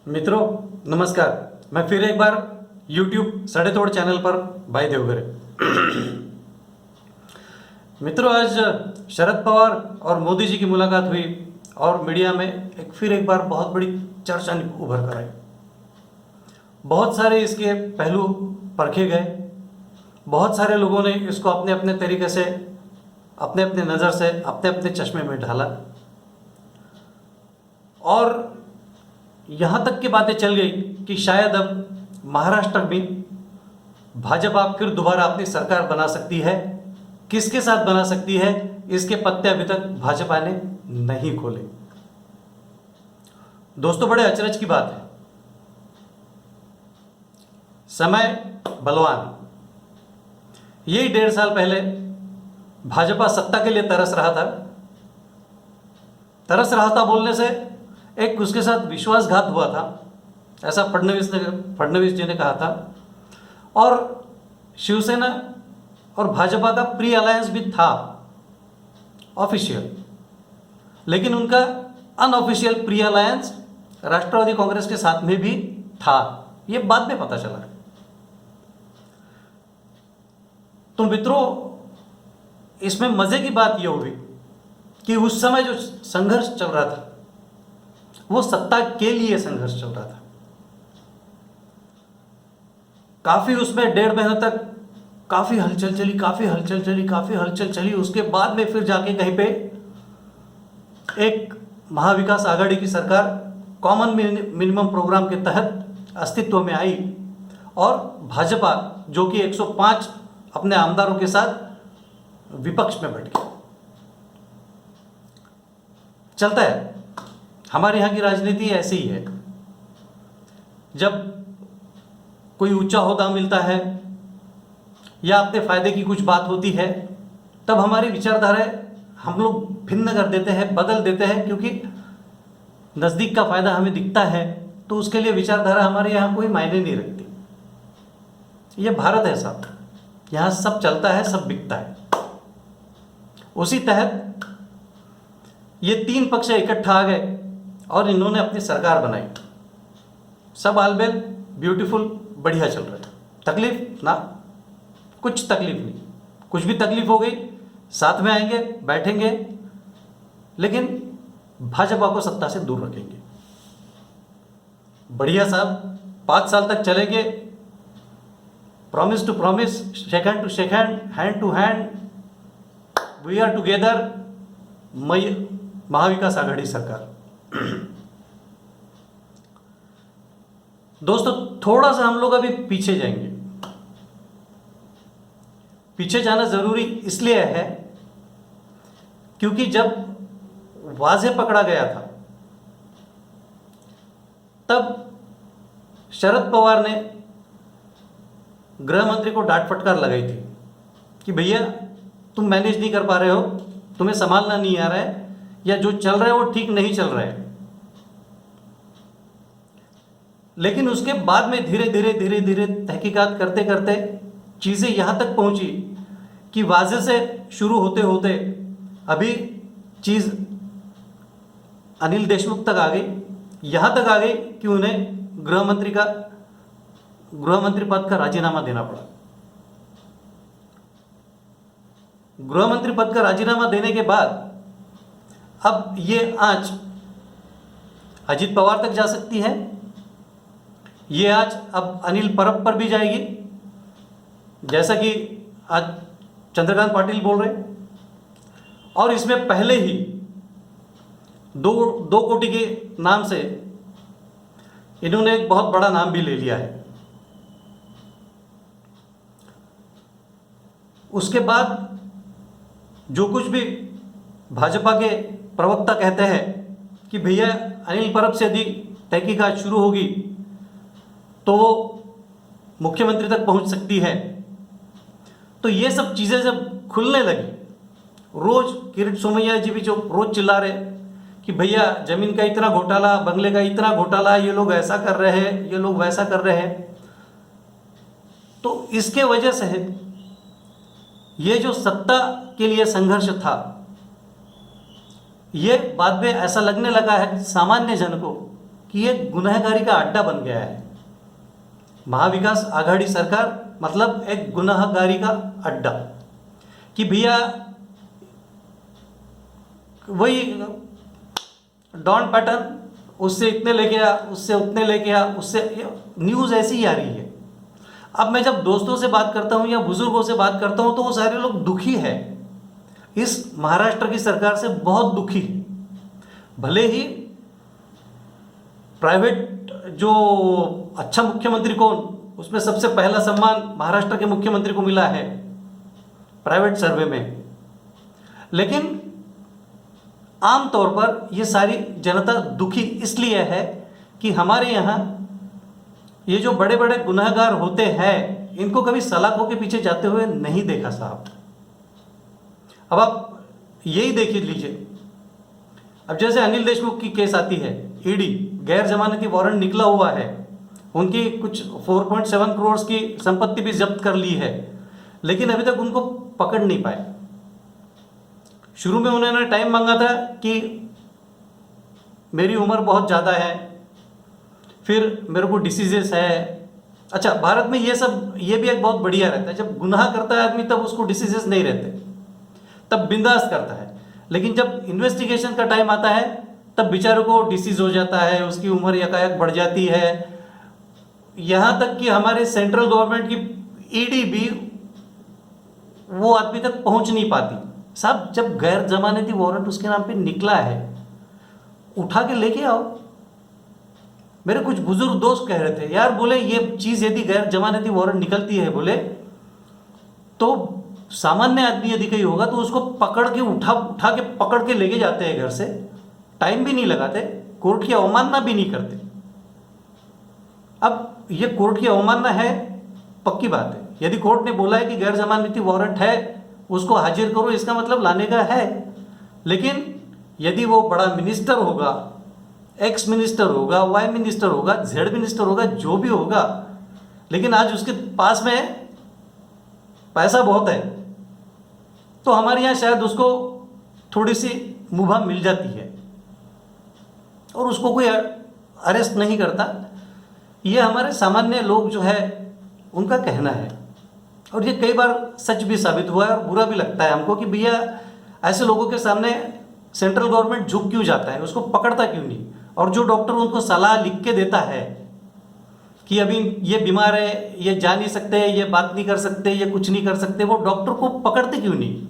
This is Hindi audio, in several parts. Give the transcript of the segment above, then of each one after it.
मित्रों नमस्कार। मैं फिर एक बार YouTube साढ़े तोड़ चैनल पर भाई देवघरे। मित्रों आज शरद पवार और मोदी जी की मुलाकात हुई और मीडिया में फिर एक बार बहुत बड़ी चर्चा उभर कर आई। बहुत सारे इसके पहलू परखे गए, बहुत सारे लोगों ने इसको अपने अपने तरीके से, अपने अपने नज़र से, अपने अपने चश्मे में ढाला और यहाँ तक की बातें चल गई कि शायद अब महाराष्ट्र में भाजपा फिर दोबारा अपनी सरकार बना सकती है। किसके साथ बना सकती है, इसके पत्ते अभी तक भाजपा ने नहीं खोले। दोस्तों बड़े अचरज की बात है, समय बलवान। यही 1.5 साल पहले भाजपा सत्ता के लिए तरस रहा था बोलने से एक उसके साथ विश्वासघात हुआ था, ऐसा फडणवीस जी ने कहा था। और शिवसेना और भाजपा का प्री अलायंस भी था ऑफिशियल, लेकिन उनका अनऑफिशियल प्री अलायंस राष्ट्रवादी कांग्रेस के साथ में भी था, ये बाद में पता चला। तो मित्रों इसमें मजे की बात यह हुई कि उस समय जो संघर्ष चल रहा था वो सत्ता के लिए संघर्ष चल रहा था। काफी उसमें 1.5 महीने तक काफी हलचल चली। उसके बाद में फिर जाके कहीं पे एक महाविकास आघाड़ी की सरकार कॉमन मिनिमम प्रोग्राम के तहत अस्तित्व में आई और भाजपा जो कि 105 अपने आमदारों के साथ विपक्ष में बैठ गया। चलता है, हमारे यहाँ की राजनीति ऐसी ही है। जब कोई ऊंचा ओहदा मिलता है या अपने फायदे की कुछ बात होती है तब हमारी विचारधारा हम लोग भिन्न कर देते हैं, बदल देते हैं, क्योंकि नज़दीक का फायदा हमें दिखता है तो उसके लिए विचारधारा हमारे यहाँ कोई मायने नहीं रखती। ये भारत है साहब, यहाँ सब चलता है, सब बिकता है। उसी तहत ये 3 पक्ष इकट्ठा आ गए और इन्होंने अपनी सरकार बनाई। सब आलबेल ब्यूटीफुल बढ़िया चल रहा है। तकलीफ ना, कुछ तकलीफ नहीं। कुछ भी तकलीफ हो गई साथ में आएंगे, बैठेंगे, लेकिन भाजपा को सत्ता से दूर रखेंगे। बढ़िया साहब 5 साल तक चलेंगे, promise to promise, shake hand to shake hand, hand to hand, we are together, Mahavikas Aghadi सरकार। दोस्तों थोड़ा सा हम लोग अभी पीछे जाएंगे। पीछे जाना जरूरी इसलिए है क्योंकि जब वाजे पकड़ा गया था तब शरद पवार ने गृह मंत्री को डांट फटकार लगाई थी कि भैया तुम मैनेज नहीं कर पा रहे हो, तुम्हें संभालना नहीं आ रहा है, या जो चल रहा है वो ठीक नहीं चल रहा है। लेकिन उसके बाद में धीरे धीरे तहकीकात करते करते चीज़ें यहाँ तक पहुँची कि वाजे से शुरू होते होते अभी चीज़ अनिल देशमुख तक आ गई। यहाँ तक आ गई कि उन्हें गृह मंत्री पद का राजीनामा देना पड़ा। गृह मंत्री पद का राजीनामा देने के बाद अब ये आंच अजित पवार तक जा सकती है, ये आंच अब अनिल परब पर भी जाएगी, जैसा कि आज चंद्रकांत पाटिल बोल रहे हैं। और इसमें पहले ही 2 कोटि के नाम से इन्होंने एक बहुत बड़ा नाम भी ले लिया है। उसके बाद जो कुछ भी भाजपा के प्रवक्ता कहते हैं कि भैया अनिल परब से यदि तहकीकात शुरू होगी तो वो मुख्यमंत्री तक पहुंच सकती है। तो ये सब चीज़ें जब खुलने लगी, रोज किरीट सोमैया जी भी जो रोज चिल्ला रहे कि भैया जमीन का इतना घोटाला, बंगले का इतना घोटाला, ये लोग ऐसा कर रहे हैं, ये लोग वैसा कर रहे हैं। तो इसके वजह से ये जो सत्ता के लिए संघर्ष था, ये बाद में ऐसा लगने लगा है सामान्य जन को कि ये गुनहगारी का अड्डा बन गया है। महाविकास आघाड़ी सरकार मतलब एक गुनहगारी का अड्डा, कि भैया वही डॉन पैटर्न, उससे इतने लेके आ, उससे उतने लेके आ, उससे न्यूज़ ऐसी ही आ रही है। अब मैं जब दोस्तों से बात करता हूँ या बुजुर्गों से बात करता हूँ तो वो सारे लोग दुखी है, इस महाराष्ट्र की सरकार से बहुत दुखी है। भले ही प्राइवेट जो अच्छा मुख्यमंत्री कौन, उसमें सबसे पहला सम्मान महाराष्ट्र के मुख्यमंत्री को मिला है प्राइवेट सर्वे में, लेकिन आमतौर पर ये सारी जनता दुखी इसलिए है कि हमारे यहाँ ये जो बड़े बड़े गुनहगार होते हैं इनको कभी सलाखों के पीछे जाते हुए नहीं देखा साहब। अब आप यही देख लीजिए, अब जैसे अनिल देशमुख की केस आती है, ईडी गैर जमानती वारंट निकला हुआ है, उनकी कुछ 4.7 करोड़ की संपत्ति भी जब्त कर ली है, लेकिन अभी तक उनको पकड़ नहीं पाए। शुरू में उन्होंने टाइम मांगा था कि मेरी उम्र बहुत ज़्यादा है, फिर मेरे को डिसीजेस है। अच्छा, भारत में ये भी एक बहुत बढ़िया रहता है, जब गुनाह करता है आदमी तब उसको डिसीजेस नहीं रहते, तब बिंदास करता है, लेकिन जब इन्वेस्टिगेशन का टाइम आता है तब बेचारे को डिसीज हो जाता है, उसकी उम्र एकाएक बढ़ जाती है। यहाँ तक कि हमारे सेंट्रल गवर्नमेंट की ईडी भी वो आदमी तक पहुँच नहीं पाती। साहब, जब गैर जमानती वारंट उसके नाम पे निकला है, उठा के लेके आओ। मेरे कुछ बुजुर्ग दोस्त कह रहे थे, यार बोले ये चीज़ यदि गैर जमानती वारंट निकलती है बोले तो सामान्य आदमी यदि कहीं होगा तो उसको पकड़ के उठा के पकड़ के लेके जाते हैं घर से, टाइम भी नहीं लगाते, कोर्ट की अवमानना भी नहीं करते। अब ये कोर्ट की अवमानना है, पक्की बात है। यदि कोर्ट ने बोला है कि गैर जमानती वारंट है, उसको हाजिर करो, इसका मतलब लाने का है। लेकिन यदि वो बड़ा मिनिस्टर होगा, एक्स मिनिस्टर होगा, वाई मिनिस्टर होगा, जेड मिनिस्टर होगा, जो भी होगा, लेकिन आज उसके पास में पैसा बहुत है, तो हमारे यहाँ शायद उसको थोड़ी सी मुभा मिल जाती है और उसको कोई अरेस्ट नहीं करता। ये हमारे सामान्य लोग जो है उनका कहना है, और ये कई बार सच भी साबित हुआ है और बुरा भी लगता है हमको कि भैया ऐसे लोगों के सामने सेंट्रल गवर्नमेंट झुक क्यों जाता है, उसको पकड़ता क्यों नहीं। और जो डॉक्टर उनको सलाह लिख के देता है कि अभी ये बीमार है, ये जा नहीं सकते, ये बात नहीं कर सकते, ये कुछ नहीं कर सकते, वो डॉक्टर को पकड़ते क्यों नहीं।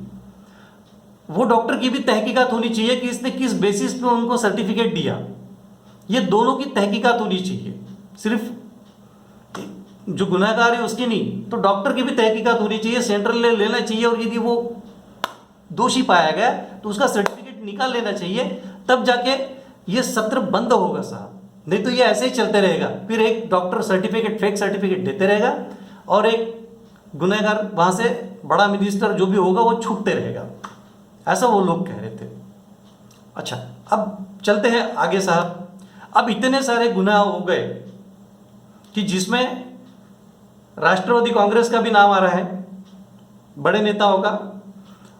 वो डॉक्टर की भी तहकीकात होनी चाहिए कि इसने किस बेसिस पे उनको सर्टिफिकेट दिया। ये दोनों की तहकीकात होनी चाहिए, सिर्फ जो गुनहगार है उसकी नहीं, तो डॉक्टर की भी तहकीकात होनी चाहिए, सेंट्रल ले लेना चाहिए, और यदि वो दोषी पाया गया तो उसका सर्टिफिकेट निकाल लेना चाहिए, तब जाके ये सत्र बंद होगा साहब। नहीं तो ये ऐसे ही चलते रहेगा, फिर एक डॉक्टर सर्टिफिकेट, फेक सर्टिफिकेट देते रहेगा और एक गुनहगार वहाँ से बड़ा मिनिस्टर जो भी होगा वो छूटते रहेगा। ऐसा वो लोग कह रहे थे। अच्छा, अब चलते हैं आगे साहब। अब इतने सारे गुनाह हो गए कि जिसमें राष्ट्रवादी कांग्रेस का भी नाम आ रहा है, बड़े नेताओं का,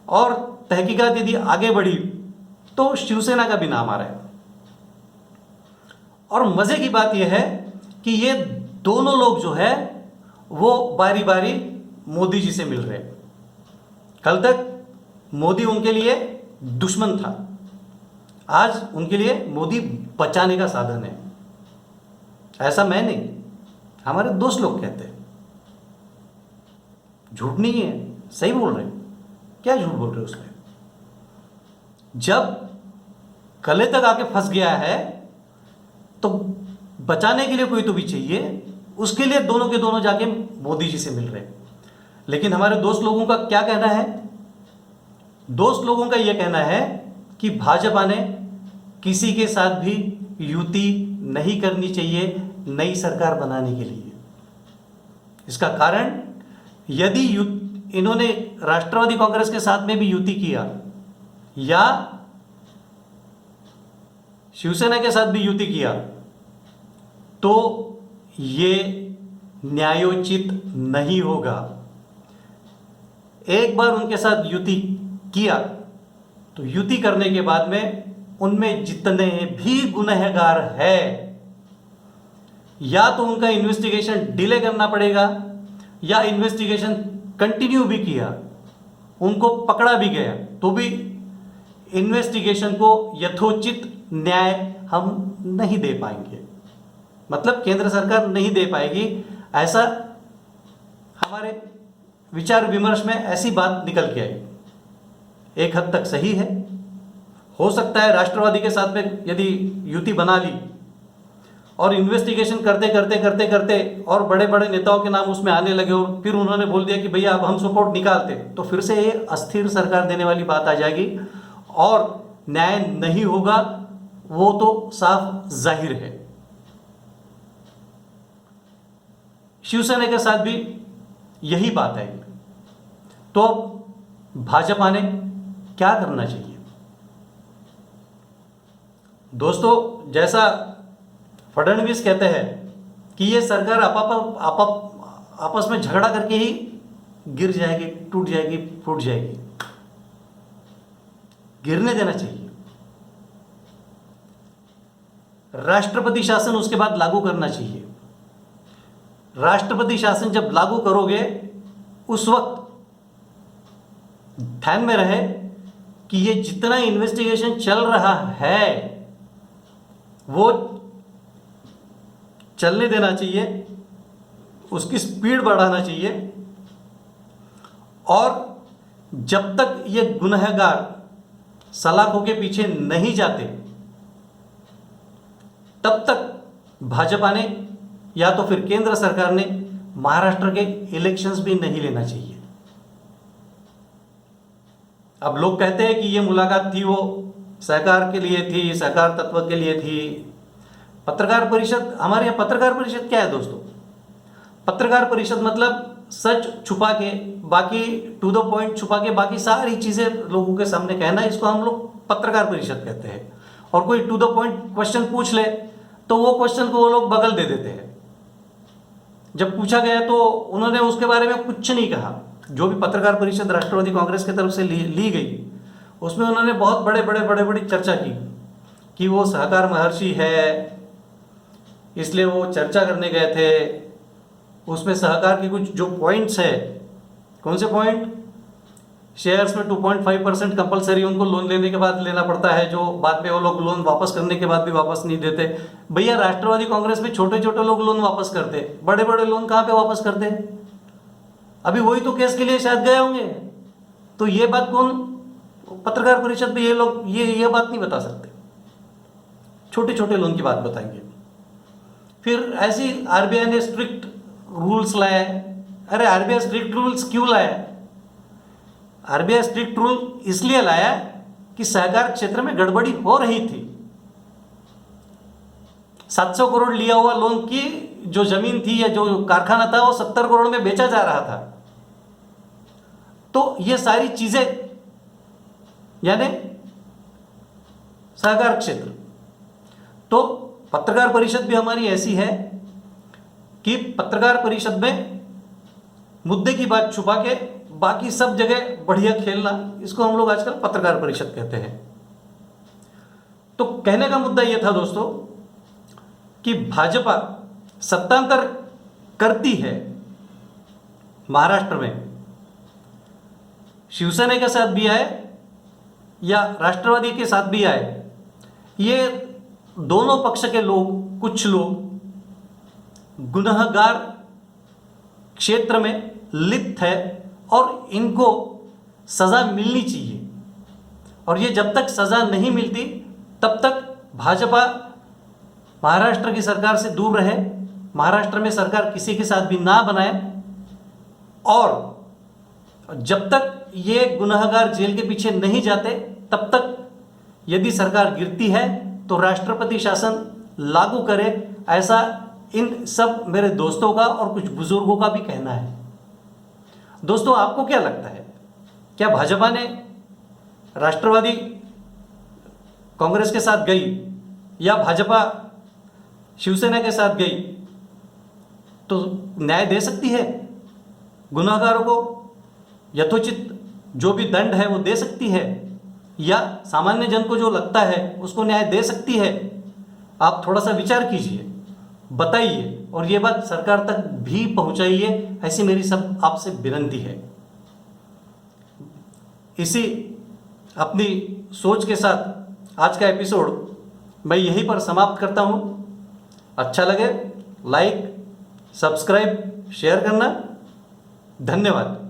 और तहकीकात यदि आगे बढ़ी तो शिवसेना का भी नाम आ रहा है। और मजे की बात यह है कि ये दोनों लोग जो है वो बारी बारी मोदी जी से मिल रहे हैं। कल तक मोदी उनके लिए दुश्मन था, आज उनके लिए मोदी बचाने का साधन है। ऐसा मैं नहीं, हमारे दोस्त लोग कहते हैं। झूठ नहीं है, सही बोल रहे हैं। क्या झूठ बोल रहे हो उसमें? जब गले तक आके फंस गया है तो बचाने के लिए कोई तो भी चाहिए, उसके लिए दोनों के दोनों जाके मोदी जी से मिल रहे हैं। लेकिन हमारे दोस्त लोगों का क्या कहना है? दोस्त लोगों का यह कहना है कि भाजपा ने किसी के साथ भी युति नहीं करनी चाहिए नई सरकार बनाने के लिए। इसका कारण, यदि इन्होंने राष्ट्रवादी कांग्रेस के साथ में भी युति किया या शिवसेना के साथ भी युति किया तो ये न्यायोचित नहीं होगा। एक बार उनके साथ युति किया तो युति करने के बाद में उनमें जितने भी गुनहगार है या तो उनका इन्वेस्टिगेशन डिले करना पड़ेगा, या इन्वेस्टिगेशन कंटिन्यू भी किया, उनको पकड़ा भी गया, तो भी इन्वेस्टिगेशन को यथोचित न्याय हम नहीं दे पाएंगे, मतलब केंद्र सरकार नहीं दे पाएगी। ऐसा हमारे विचार विमर्श में ऐसी बात निकल के आई। एक हद तक सही है, हो सकता है राष्ट्रवादी के साथ में यदि युति बना ली और इन्वेस्टिगेशन करते करते करते करते और बड़े बड़े नेताओं के नाम उसमें आने लगे और फिर उन्होंने बोल दिया कि भैया अब हम सपोर्ट निकालते, तो फिर से ये अस्थिर सरकार देने वाली बात आ जाएगी और न्याय नहीं होगा, वो तो साफ जाहिर है। शिवसेना के साथ भी यही बात है। तो अब भाजपा ने क्या करना चाहिए? दोस्तों, जैसा फडणवीस कहते हैं कि ये सरकार आपस में झगड़ा करके ही गिर जाएगी, टूट जाएगी, फूट जाएगी। गिरने देना चाहिए। राष्ट्रपति शासन उसके बाद लागू करना चाहिए। राष्ट्रपति शासन जब लागू करोगे उस वक्त ध्यान में रहे कि ये जितना इन्वेस्टिगेशन चल रहा है वो चलने देना चाहिए, उसकी स्पीड बढ़ाना चाहिए, और जब तक ये गुनहगार सलाखों के पीछे नहीं जाते तब तक भाजपा ने या तो फिर केंद्र सरकार ने महाराष्ट्र के इलेक्शंस भी नहीं लेना चाहिए। अब लोग कहते हैं कि ये मुलाकात थी वो सहकार के लिए थी, सहकार तत्व के लिए थी। पत्रकार परिषद, हमारे यहाँ पत्रकार परिषद क्या है दोस्तों? पत्रकार परिषद मतलब सच छुपा के, बाकी टू द पॉइंट छुपा के बाकी सारी चीजें लोगों के सामने कहना, इसको हम लोग पत्रकार परिषद कहते हैं। और कोई टू द पॉइंट क्वेश्चन पूछ ले तो वो क्वेश्चन को वो लोग बगल दे देते हैं। जब पूछा गया तो उन्होंने उसके बारे में कुछ नहीं कहा। जो भी पत्रकार परिषद राष्ट्रवादी कांग्रेस की तरफ से ली गई उसमें उन्होंने बहुत बड़ी चर्चा की कि वो सहकार महर्षि है, इसलिए वो चर्चा करने गए थे। उसमें सहकार की कुछ जो पॉइंट्स है, कौन से पॉइंट? शेयर्स में 2.5% कंपलसरी उनको लोन लेने के बाद लेना पड़ता है, जो बाद में वो लोग लोन वापस करने के बाद भी वापस नहीं देते। भैया, राष्ट्रवादी कांग्रेस में छोटे छोटे लोग लोन वापस करते, बड़े बड़े लोन कहाँ पे वापस करते? अभी वही तो केस के लिए शायद गए होंगे। तो ये बात कौन, पत्रकार परिषद में ये लोग ये बात नहीं बता सकते, छोटे छोटे लोन की बात बताएंगे। फिर ऐसी आरबीआई ने स्ट्रिक्ट रूल्स लाए। अरे आरबीआई स्ट्रिक्ट रूल्स क्यों लाया? आरबीआई स्ट्रिक्ट रूल इसलिए लाया कि सहकार क्षेत्र में गड़बड़ी हो रही थी। 700 करोड़ लिया हुआ लोन की जो जमीन थी या जो कारखाना था वो 70 करोड़ में बेचा जा रहा था। तो ये सारी चीजें, यानी सहकार क्षेत्र। तो पत्रकार परिषद भी हमारी ऐसी है कि पत्रकार परिषद में मुद्दे की बात छुपा के बाकी सब जगह बढ़िया खेलना, इसको हम लोग आजकल पत्रकार परिषद कहते हैं। तो कहने का मुद्दा यह था दोस्तों कि भाजपा सत्तांतर करती है महाराष्ट्र में, शिवसेना के साथ भी आए या राष्ट्रवादी के साथ भी आए, ये दोनों पक्ष के लोग, कुछ लोग गुनहगार क्षेत्र में लिप्त है और इनको सजा मिलनी चाहिए। और ये जब तक सजा नहीं मिलती तब तक भाजपा महाराष्ट्र की सरकार से दूर रहे, महाराष्ट्र में सरकार किसी के साथ भी ना बनाए, और जब तक ये गुनहगार जेल के पीछे नहीं जाते तब तक यदि सरकार गिरती है तो राष्ट्रपति शासन लागू करे, ऐसा इन सब मेरे दोस्तों का और कुछ बुजुर्गों का भी कहना है। दोस्तों, आपको क्या लगता है? क्या भाजपा ने राष्ट्रवादी कांग्रेस के साथ गई या भाजपा शिवसेना के साथ गई तो न्याय दे सकती है? गुनहगारों को यथोचित जो भी दंड है वो दे सकती है, या सामान्य जन को जो लगता है उसको न्याय दे सकती है? आप थोड़ा सा विचार कीजिए बताइए और ये बात सरकार तक भी पहुंचाइए, ऐसी मेरी सब आपसे विनती है। इसी अपनी सोच के साथ आज का एपिसोड मैं यहीं पर समाप्त करता हूं। अच्छा लगे लाइक, सब्सक्राइब, शेयर करना। धन्यवाद।